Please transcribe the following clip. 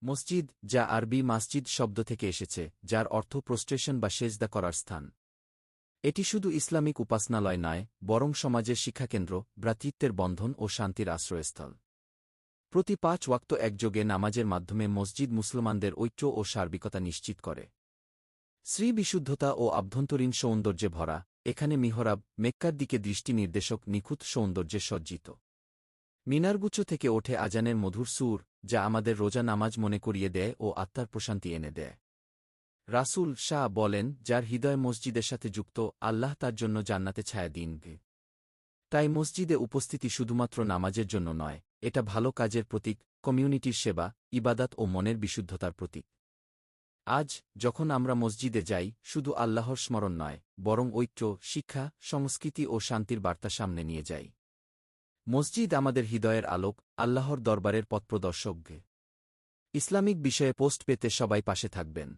মসজিদ, যা আরবি মাসজিদ শব্দ থেকে এসেছে, যার অর্থ প্রস্ট্রেশন বা সেজদা করার স্থান। এটি শুধু ইসলামিক উপাসনালয় নয়, বরং সমাজের শিক্ষাকেন্দ্র, ভ্রাতৃত্বের বন্ধন ও শান্তির আশ্রয়স্থল। প্রতি ৫ ওয়াক্ত একযোগে নামাজের মাধ্যমে মসজিদ মুসলমানদের ঐক্য ও সার্বিকতা নিশ্চিত করে। শ্রীবিশুদ্ধতা ও আভ্যন্তরীণ সৌন্দর্যে ভরা, এখানে মিহরাব, মেক্কার দিকে দৃষ্টি নির্দেশক নিখুঁত সৌন্দর্যে সজ্জিত। মিনারগুচ্ছ থেকে ওঠে আজানের মধুর সুর, যা আমাদের রোজা নামাজ মনে করিয়ে দেয় ও আত্মার প্রশান্তি এনে দেয়। রাসূল শাহ বলেন, যার হৃদয় মসজিদের সাথে যুক্ত, আল্লাহ তার জন্য জান্নাতে ছায়া দিন। তাই মসজিদে উপস্থিতি শুধুমাত্র নামাজের জন্য নয়, এটা ভালো কাজের প্রতীক, কমিউনিটির সেবা, ইবাদাত ও মনের বিশুদ্ধতার প্রতীক। আজ, যখন আমরা মসজিদে যাই, শুধু আল্লাহর স্মরণ নয়, বরং ঐক্য, শিক্ষা, সংস্কৃতি ও শান্তির বার্তা সামনে নিয়ে যাই। মসজিদ আমাদের হৃদয়ের আলোক, আল্লাহর দরবারের পথপ্রদর্শক। ইসলামিক বিষয়ে পোস্ট পেতে সবাই পাশে থাকবেন।